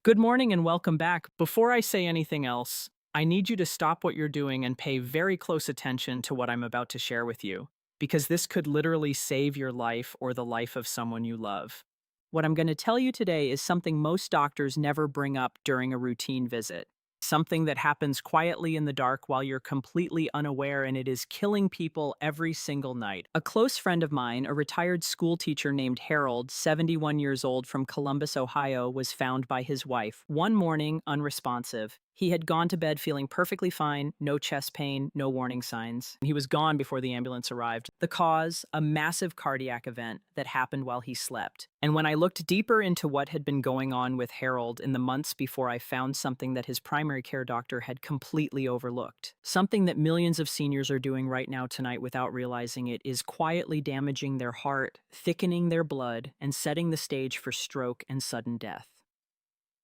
Good morning and welcome back. Before I say anything else, I need you to stop what you're doing and pay very close attention to what I'm about to share with you, because this could literally save your life or the life of someone you love. What I'm going to tell you today is something most doctors never bring up during a routine visit. Something that happens quietly in the dark while you're completely unaware, and it is killing people every single night. A close friend of mine, a retired school teacher named Harold, 71 years old from Columbus, Ohio, was found by his wife one morning unresponsive. He had gone to bed feeling perfectly fine, no chest pain, no warning signs. He was gone before the ambulance arrived. The cause, a massive cardiac event that happened while he slept. And when I looked deeper into what had been going on with Harold in the months before, I found something that his primary care doctor had completely overlooked. Something that millions of seniors are doing right now tonight without realizing it is quietly damaging their heart, thickening their blood, and setting the stage for stroke and sudden death.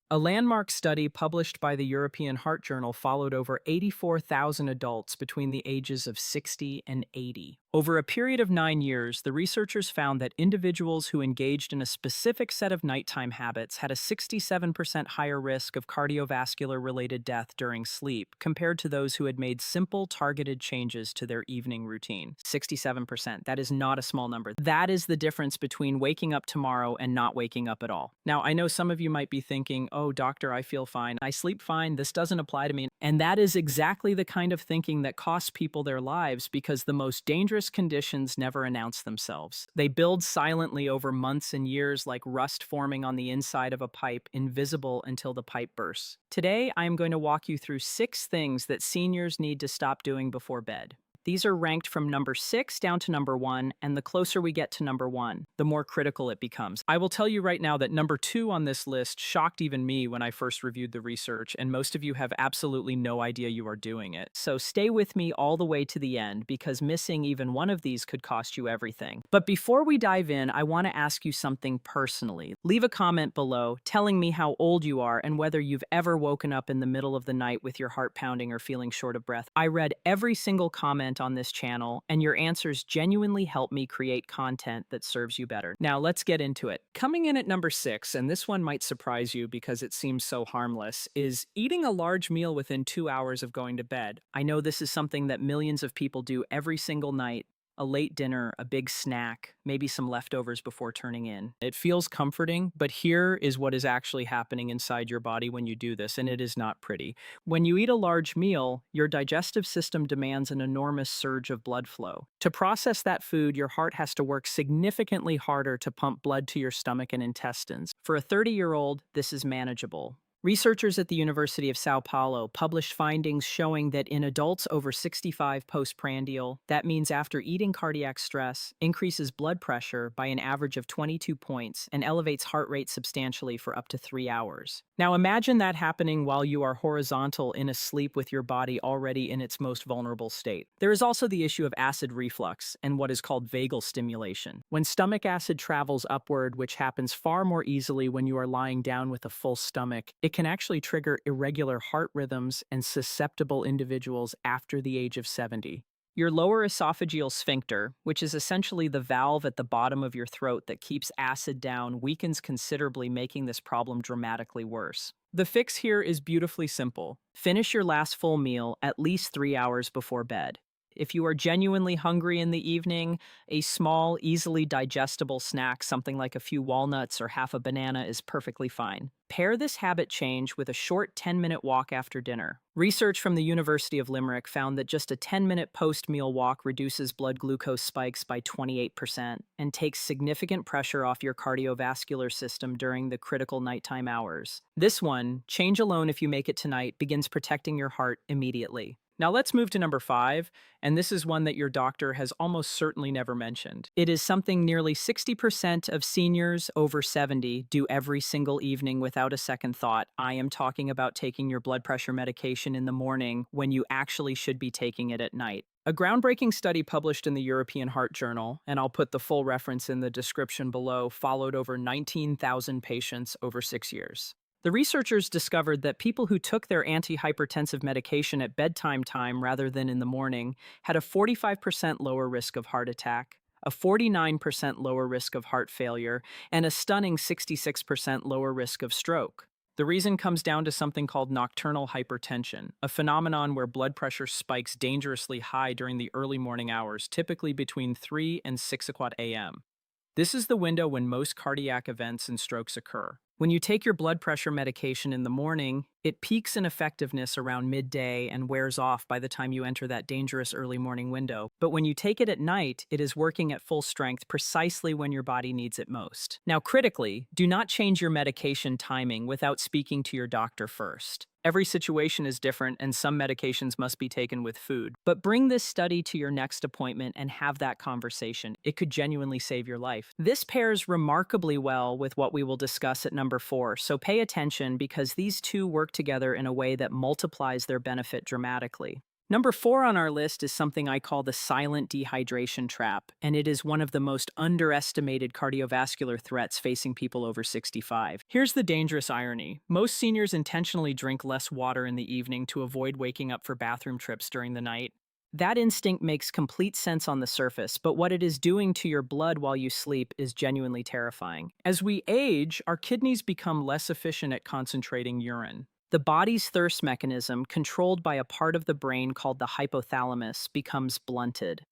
A landmark study published by the European Heart Journal followed over 84,000 adults between the ages of 60 and 80. Over a period of 9 years, the researchers found that individuals who engaged in a specific set of nighttime habits had a 67% higher risk of cardiovascular-related death during sleep compared to those who had made simple, targeted changes to their evening routine. 67%. That is not a small number. That is the difference between waking up tomorrow and not waking up at all. Now, I know some of you might be thinking, oh, doctor, I feel fine. I sleep fine. This doesn't apply to me. And that is exactly the kind of thinking that costs people their lives, because the most dangerous conditions never announce themselves. They build silently over months and years, like rust forming on the inside of a pipe, invisible until the pipe bursts. Today, I am going to walk you through 6 things that seniors need to stop doing before bed. These are ranked from number 6 down to number 1, and the closer we get to number 1, the more critical it becomes. I will tell you right now that number 2 on this list shocked even me when I first reviewed the research, and most of you have absolutely no idea you are doing it. So stay with me all the way to the end, because missing even one of these could cost you everything. But before we dive in, I want to ask you something personally. Leave a comment below telling me how old you are and whether you've ever woken up in the middle of the night with your heart pounding or feeling short of breath. I read every single comment on this channel, and your answers genuinely help me create content that serves you better. Now, let's get into it. Coming in at number 6, and this one might surprise you because it seems so harmless, is eating a large meal within 2 hours of going to bed. I know this is something that millions of people do every single night. A late dinner, a big snack, maybe some leftovers before turning in. It feels comforting, but here is what is actually happening inside your body when you do this, and it is not pretty. When you eat a large meal, your digestive system demands an enormous surge of blood flow. To process that food, your heart has to work significantly harder to pump blood to your stomach and intestines. For a 30-year-old, this is manageable. Researchers at the University of Sao Paulo published findings showing that in adults over 65 postprandial, that means after eating, cardiac stress increases blood pressure by an average of 22 points and elevates heart rate substantially for up to 3 hours. Now imagine that happening while you are horizontal in a sleep with your body already in its most vulnerable state. There is also the issue of acid reflux and what is called vagal stimulation. When stomach acid travels upward, which happens far more easily when you are lying down with a full stomach, it can actually trigger irregular heart rhythms in susceptible individuals after the age of 70. Your lower esophageal sphincter, which is essentially the valve at the bottom of your throat that keeps acid down, weakens considerably, making this problem dramatically worse. The fix here is beautifully simple. Finish your last full meal at least 3 hours before bed. If you are genuinely hungry in the evening, a small, easily digestible snack, something like a few walnuts or half a banana, is perfectly fine. Pair this habit change with a short 10-minute walk after dinner. Research from the University of Limerick found that just a 10-minute post-meal walk reduces blood glucose spikes by 28% and takes significant pressure off your cardiovascular system during the critical nighttime hours. This one, change alone if you make it tonight, begins protecting your heart immediately. Now let's move to number 5, and this is one that your doctor has almost certainly never mentioned. It is something nearly 60% of seniors over 70 do every single evening without a second thought. I am talking about taking your blood pressure medication in the morning when you actually should be taking it at night. A groundbreaking study published in the European Heart Journal, and I'll put the full reference in the description below, followed over 19,000 patients over 6 years. The researchers discovered that people who took their antihypertensive medication at bedtime time rather than in the morning had a 45% lower risk of heart attack, a 49% lower risk of heart failure, and a stunning 66% lower risk of stroke. The reason comes down to something called nocturnal hypertension, a phenomenon where blood pressure spikes dangerously high during the early morning hours, typically between 3 and 6 o'clock a.m. This is the window when most cardiac events and strokes occur. When you take your blood pressure medication in the morning, it peaks in effectiveness around midday and wears off by the time you enter that dangerous early morning window. But when you take it at night, it is working at full strength precisely when your body needs it most. Now, critically, do not change your medication timing without speaking to your doctor first. Every situation is different, and some medications must be taken with food. But bring this study to your next appointment and have that conversation. It could genuinely save your life. This pairs remarkably well with what we will discuss at number 4, so pay attention because these two work together in a way that multiplies their benefit dramatically. Number 4 on our list is something I call the silent dehydration trap, and it is one of the most underestimated cardiovascular threats facing people over 65. Here's the dangerous irony. Most seniors intentionally drink less water in the evening to avoid waking up for bathroom trips during the night. That instinct makes complete sense on the surface, but what it is doing to your blood while you sleep is genuinely terrifying. As we age, our kidneys become less efficient at concentrating urine. The body's thirst mechanism, controlled by a part of the brain called the hypothalamus, becomes blunted.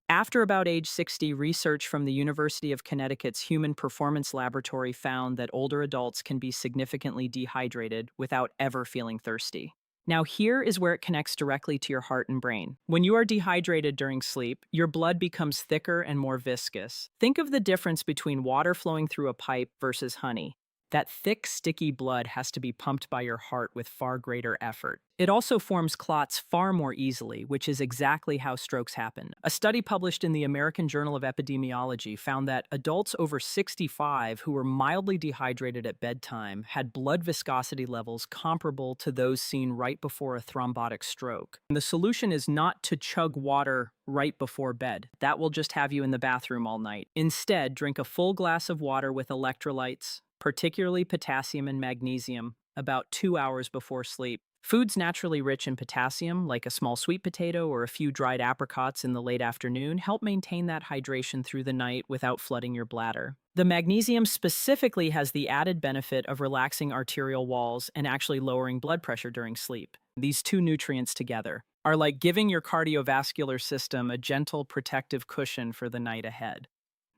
After about age 60, research from the University of Connecticut's Human Performance Laboratory found that older adults can be significantly dehydrated without ever feeling thirsty. Now, here is where it connects directly to your heart and brain. When you are dehydrated during sleep, your blood becomes thicker and more viscous. Think of the difference between water flowing through a pipe versus honey. That thick, sticky blood has to be pumped by your heart with far greater effort. It also forms clots far more easily, which is exactly how strokes happen. A study published in the American Journal of Epidemiology found that adults over 65 who were mildly dehydrated at bedtime had blood viscosity levels comparable to those seen right before a thrombotic stroke. And the solution is not to chug water right before bed. That will just have you in the bathroom all night. Instead, drink a full glass of water with electrolytes, particularly potassium and magnesium, about 2 hours before sleep. Foods naturally rich in potassium, like a small sweet potato or a few dried apricots in the late afternoon, help maintain that hydration through the night without flooding your bladder. The magnesium specifically has the added benefit of relaxing arterial walls and actually lowering blood pressure during sleep. These two nutrients together are like giving your cardiovascular system a gentle protective cushion for the night ahead.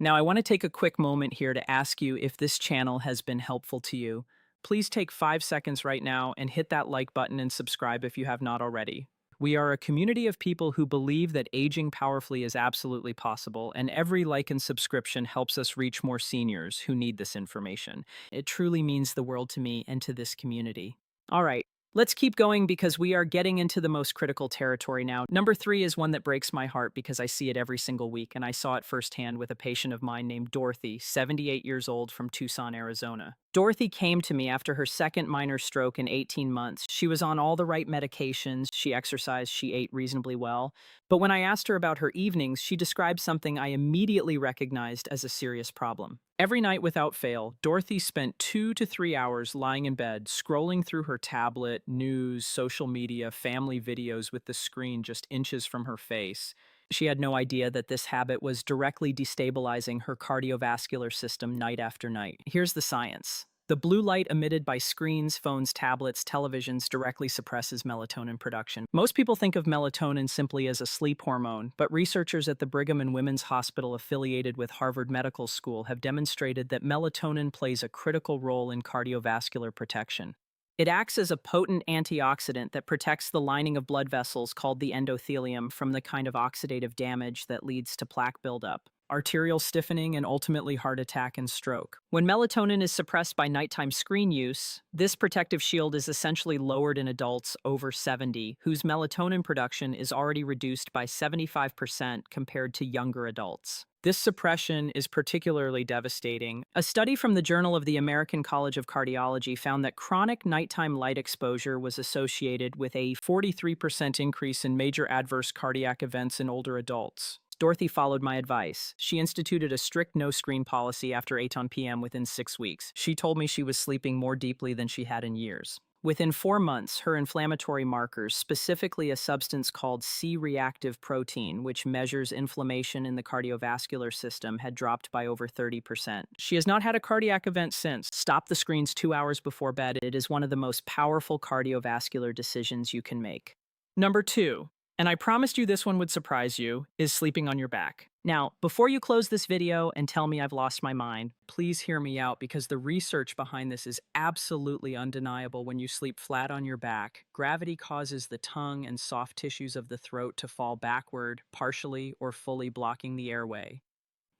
Now, I want to take a quick moment here to ask you if this channel has been helpful to you. Please take 5 seconds right now and hit that like button and subscribe if you have not already. We are a community of people who believe that aging powerfully is absolutely possible, and every like and subscription helps us reach more seniors who need this information. It truly means the world to me and to this community. All right. Let's keep going because we are getting into the most critical territory now. Number 3 is one that breaks my heart because I see it every single week, and I saw it firsthand with a patient of mine named Dorothy, 78 years old, from Tucson, Arizona. Dorothy came to me after her second minor stroke in 18 months. She was on all the right medications, she exercised, she ate reasonably well. But when I asked her about her evenings, she described something I immediately recognized as a serious problem. Every night without fail, Dorothy spent 2 to 3 hours lying in bed, scrolling through her tablet, news, social media, family videos with the screen just inches from her face. She had no idea that this habit was directly destabilizing her cardiovascular system night after night. Here's the science. The blue light emitted by screens, phones, tablets, televisions directly suppresses melatonin production. Most people think of melatonin simply as a sleep hormone, but researchers at the Brigham and Women's Hospital affiliated with Harvard Medical School have demonstrated that melatonin plays a critical role in cardiovascular protection. It acts as a potent antioxidant that protects the lining of blood vessels called the endothelium from the kind of oxidative damage that leads to plaque buildup, arterial stiffening, and ultimately heart attack and stroke. When melatonin is suppressed by nighttime screen use, this protective shield is essentially lowered in adults over 70, whose melatonin production is already reduced by 75% compared to younger adults. This suppression is particularly devastating. A study from the Journal of the American College of Cardiology found that chronic nighttime light exposure was associated with a 43% increase in major adverse cardiac events in older adults. Dorothy followed my advice. She instituted a strict no-screen policy after 8 p.m. within 6 weeks. She told me she was sleeping more deeply than she had in years. Within 4 months, her inflammatory markers, specifically a substance called C-reactive protein, which measures inflammation in the cardiovascular system, had dropped by over 30%. She has not had a cardiac event since. Stop the screens 2 hours before bed. It is one of the most powerful cardiovascular decisions you can make. Number 2, and I promised you this one would surprise you, is sleeping on your back. Now, before you close this video and tell me I've lost my mind, please hear me out because the research behind this is absolutely undeniable. When you sleep flat on your back, gravity causes the tongue and soft tissues of the throat to fall backward, partially or fully blocking the airway.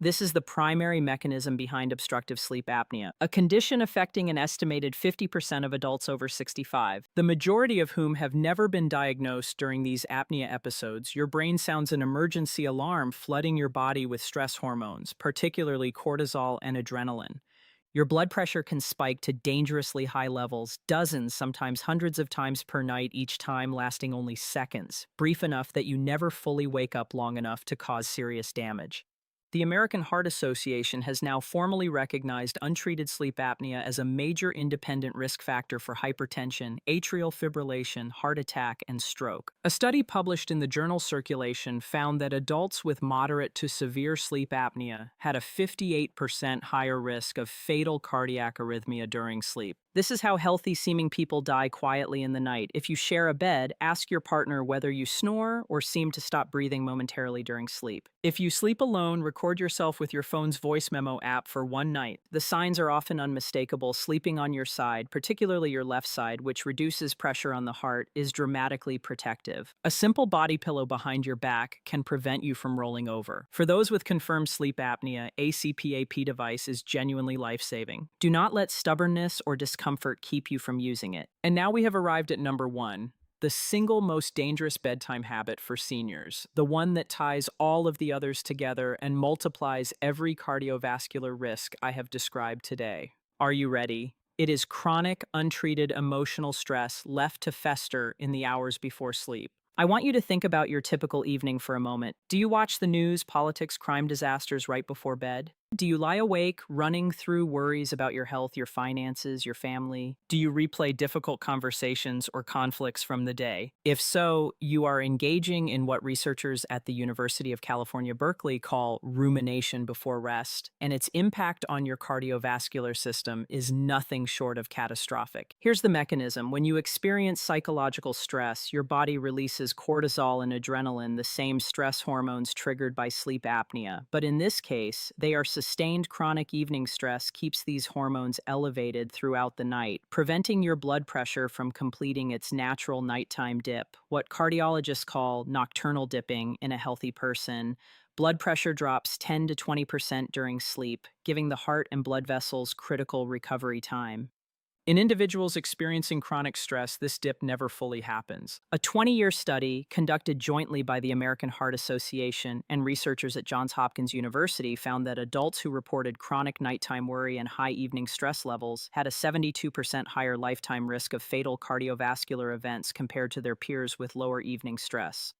This is the primary mechanism behind obstructive sleep apnea, a condition affecting an estimated 50% of adults over 65, the majority of whom have never been diagnosed. During these apnea episodes, your brain sounds an emergency alarm, flooding your body with stress hormones, particularly cortisol and adrenaline. Your blood pressure can spike to dangerously high levels, dozens, sometimes hundreds of times per night, each time lasting only seconds, brief enough that you never fully wake up long enough to cause serious damage. The American Heart Association has now formally recognized untreated sleep apnea as a major independent risk factor for hypertension, atrial fibrillation, heart attack, and stroke. A study published in the journal Circulation found that adults with moderate to severe sleep apnea had a 58% higher risk of fatal cardiac arrhythmia during sleep. This is how healthy-seeming people die quietly in the night. If you share a bed, ask your partner whether you snore or seem to stop breathing momentarily during sleep. If you sleep alone, record yourself with your phone's voice memo app for one night. The signs are often unmistakable. Sleeping on your side, particularly your left side, which reduces pressure on the heart, is dramatically protective. A simple body pillow behind your back can prevent you from rolling over. For those with confirmed sleep apnea, a CPAP device is genuinely life-saving. Do not let stubbornness or discomfort keep you from using it. And now we have arrived at number 1. The single most dangerous bedtime habit for seniors, the one that ties all of the others together and multiplies every cardiovascular risk I have described today. Are you ready? It is chronic, untreated emotional stress left to fester in the hours before sleep. I want you to think about your typical evening for a moment. Do you watch the news, politics, crime, disasters right before bed? Do you lie awake, running through worries about your health, your finances, your family? Do you replay difficult conversations or conflicts from the day? If so, you are engaging in what researchers at the University of California, Berkeley call rumination before rest, and its impact on your cardiovascular system is nothing short of catastrophic. Here's the mechanism. When you experience psychological stress, your body releases cortisol and adrenaline, the same stress hormones triggered by sleep apnea. But in this case, they are sustained chronic evening stress keeps these hormones elevated throughout the night, preventing your blood pressure from completing its natural nighttime dip, what cardiologists call nocturnal dipping in a healthy person. Blood pressure drops 10 to 20% during sleep, giving the heart and blood vessels critical recovery time. In individuals experiencing chronic stress, this dip never fully happens. A 20-year study conducted jointly by the American Heart Association and researchers at Johns Hopkins University found that adults who reported chronic nighttime worry and high evening stress levels had a 72% higher lifetime risk of fatal cardiovascular events compared to their peers with lower evening stress.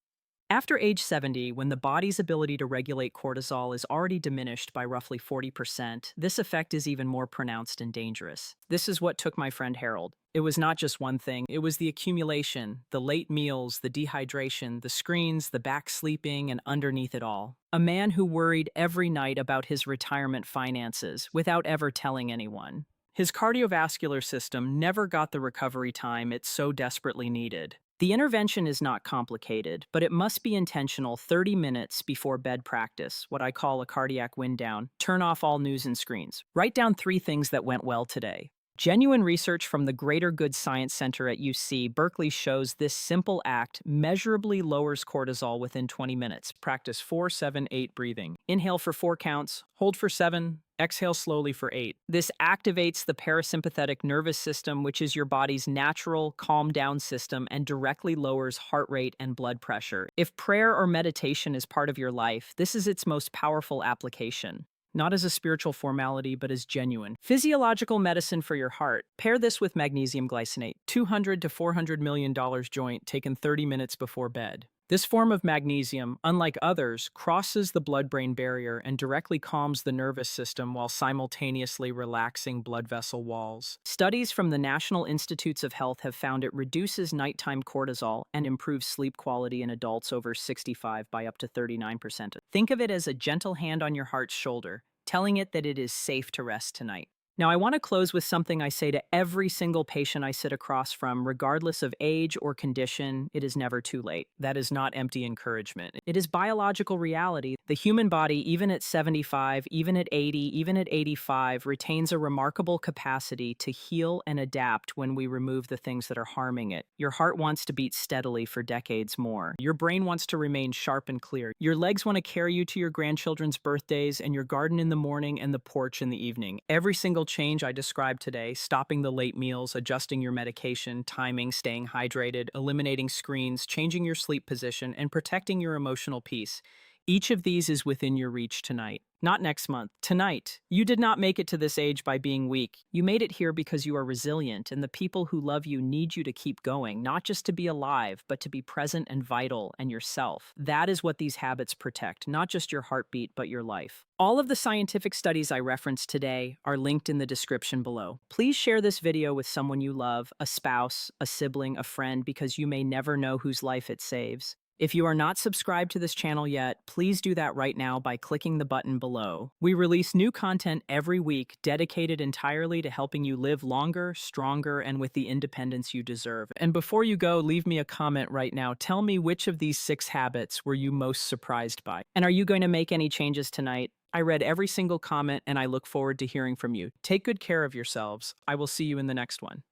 After age 70, when the body's ability to regulate cortisol is already diminished by roughly 40%, this effect is even more pronounced and dangerous. This is what took my friend Harold. It was not just one thing, it was the accumulation, the late meals, the dehydration, the screens, the back sleeping, and underneath it all. A man who worried every night about his retirement finances without ever telling anyone. His cardiovascular system never got the recovery time it so desperately needed. The intervention is not complicated, but it must be intentional. 30 minutes before bed practice, what I call a cardiac wind down. Turn off all news and screens. Write down 3 things that went well today. Genuine research from the Greater Good Science Center at UC Berkeley shows this simple act measurably lowers cortisol within 20 minutes. Practice 4-7-8 breathing. Inhale for 4 counts, hold for 7, exhale slowly for 8. This activates the parasympathetic nervous system, which is your body's natural calm down system, and directly lowers heart rate and blood pressure. If prayer or meditation is part of your life, this is its most powerful application. Not as a spiritual formality, but as genuine physiological medicine for your heart. Pair this with magnesium glycinate, $200 to $400 million joint taken 30 minutes before bed. This form of magnesium, unlike others, crosses the blood-brain barrier and directly calms the nervous system while simultaneously relaxing blood vessel walls. Studies from the National Institutes of Health have found it reduces nighttime cortisol and improves sleep quality in adults over 65 by up to 39%. Think of it as a gentle hand on your heart's shoulder, telling it that it is safe to rest tonight. Now, I want to close with something I say to every single patient I sit across from, regardless of age or condition: it is never too late. That is not empty encouragement. It is biological reality. The human body, even at 75, even at 80, even at 85, retains a remarkable capacity to heal and adapt when we remove the things that are harming it. Your heart wants to beat steadily for decades more. Your brain wants to remain sharp and clear. Your legs want to carry you to your grandchildren's birthdays and your garden in the morning and the porch in the evening. Every single change I described today, stopping the late meals, adjusting your medication, timing, staying hydrated, eliminating screens, changing your sleep position, and protecting your emotional peace, each of these is within your reach tonight. Not next month, tonight. You did not make it to this age by being weak. You made it here because you are resilient, and the people who love you need you to keep going, not just to be alive, but to be present and vital and yourself. That is what these habits protect, not just your heartbeat, but your life. All of the scientific studies I referenced today are linked in the description below. Please share this video with someone you love, a spouse, a sibling, a friend, because you may never know whose life it saves. If you are not subscribed to this channel yet, please do that right now by clicking the button below. We release new content every week dedicated entirely to helping you live longer, stronger, and with the independence you deserve. And before you go, leave me a comment right now. Tell me which of these 6 habits were you most surprised by? And are you going to make any changes tonight? I read every single comment and I look forward to hearing from you. Take good care of yourselves. I will see you in the next one.